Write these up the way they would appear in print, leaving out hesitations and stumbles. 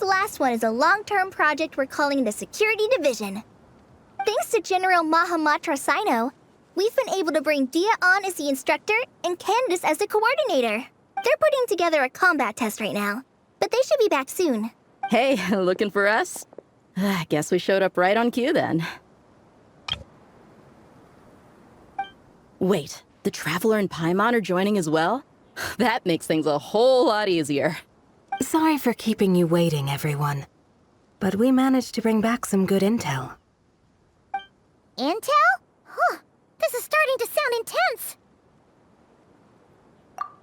last one is a long-term project we're calling the Security Division. Thanks to General Mahamatra Cyno, we've been able to bring Dehya on as the instructor and Candace as the coordinator. They're putting together a combat test right now, but they should be back soon. Hey, looking for us? I guess we showed up right on cue then. Wait, the Traveler and Paimon are joining as well? That makes things a whole lot easier. Sorry for keeping you waiting, everyone. But we managed to bring back some good intel. Intel? Huh, this is starting to sound intense.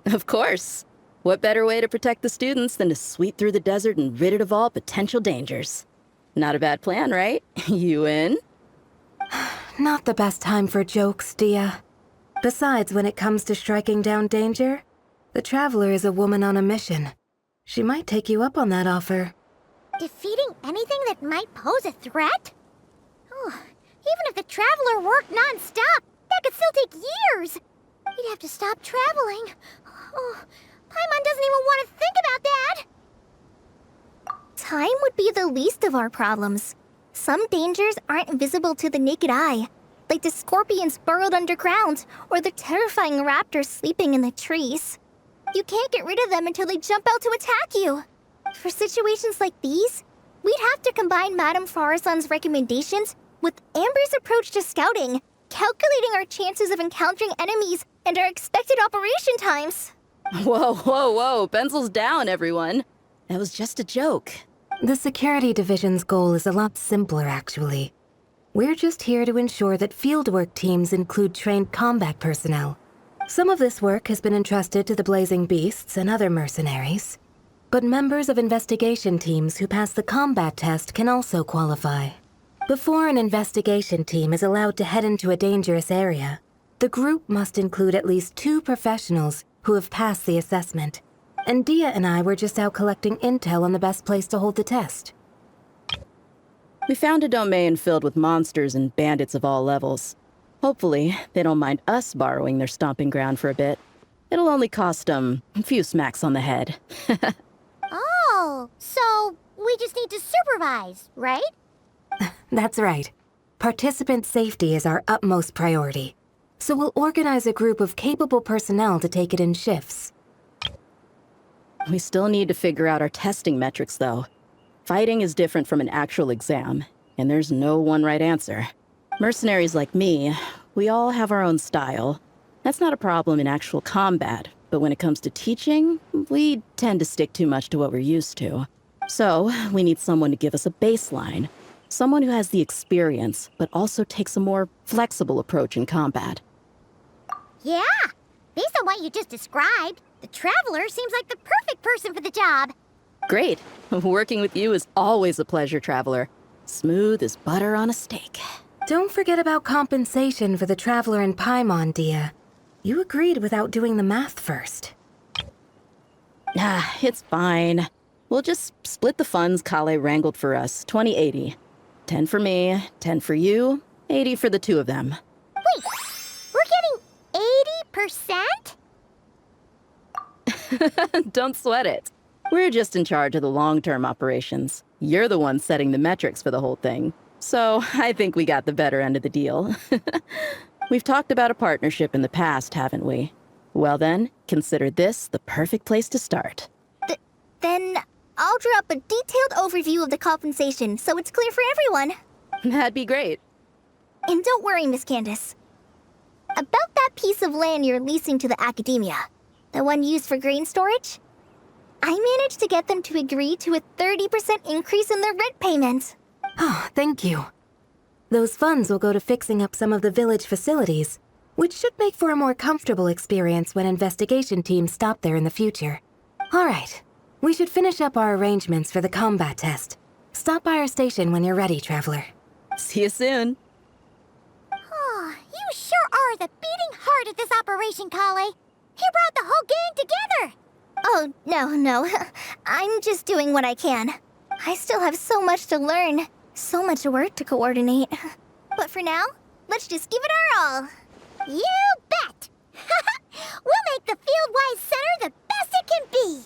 Of course. What better way to protect the students than to sweep through the desert and rid it of all potential dangers? Not a bad plan, right? You in? Not the best time for jokes, Dehya. Besides, when it comes to striking down danger, the Traveler is a woman on a mission. She might take you up on that offer. Defeating anything that might pose a threat? Oh, even if the Traveler worked non-stop, that could still take years. We'd have to stop traveling. Oh, Paimon doesn't even want to think about that. Time would be the least of our problems. Some dangers aren't visible to the naked eye, like the scorpions burrowed underground or the terrifying raptors sleeping in the trees. You can't get rid of them until they jump out to attack you. For situations like these, we'd have to combine Madame Farazan's recommendations with Amber's approach to scouting, calculating our chances of encountering enemies and our expected operation times. Whoa, whoa, whoa, pencils down, everyone. That was just a joke. The Security Division's goal is a lot simpler, actually. We're just here to ensure that fieldwork teams include trained combat personnel. Some of this work has been entrusted to the Blazing Beasts and other mercenaries. But members of investigation teams who pass the combat test can also qualify. Before an investigation team is allowed to head into a dangerous area, the group must include at least 2 professionals who have passed the assessment. And Dehya and I were just out collecting intel on the best place to hold the test. We found a domain filled with monsters and bandits of all levels. Hopefully, they don't mind us borrowing their stomping ground for a bit. It'll only cost a few smacks on the head. Oh, so we just need to supervise, right? That's right. Participant safety is our utmost priority. So we'll organize a group of capable personnel to take it in shifts. We still need to figure out our testing metrics, though. Fighting is different from an actual exam, and there's no one right answer. Mercenaries like me, we all have our own style. That's not a problem in actual combat, but when it comes to teaching, we tend to stick too much to what we're used to. So, we need someone to give us a baseline. Someone who has the experience, but also takes a more flexible approach in combat. Yeah, based on what you just described, the Traveler seems like the perfect person for the job. Great. Working with you is always a pleasure, Traveler. Smooth as butter on a steak. Don't forget about compensation for the Traveler and Paimon, Dehya. You agreed without doing the math first. It's fine. We'll just split the funds Kaveh wrangled for us, 20-80. 10 for me, 10 for you, 80 for the 2 of them. Wait, we're getting 80%? Don't sweat it. We're just in charge of the long-term operations. You're the one setting the metrics for the whole thing. So I think we got the better end of the deal. We've talked about a partnership in the past, haven't we? Well then, consider this the perfect place to start. Then I'll draw up a detailed overview of the compensation so it's clear for everyone. That'd be great. And don't worry, Miss Candace. About that piece of land you're leasing to the academia, the one used for grain storage, I managed to get them to agree to a 30% increase in their rent payment. Oh, thank you. Those funds will go to fixing up some of the village facilities, which should make for a more comfortable experience when investigation teams stop there in the future. All right, we should finish up our arrangements for the combat test. Stop by our station when you're ready, Traveler. See you soon. Oh, you sure are the beating heart of this operation, Kaveh. You brought the whole gang together. Oh, no. I'm just doing what I can. I still have so much to learn, so much work to coordinate. But for now, let's just give it our all. You bet! We'll make the Fieldwise Center the best it can be!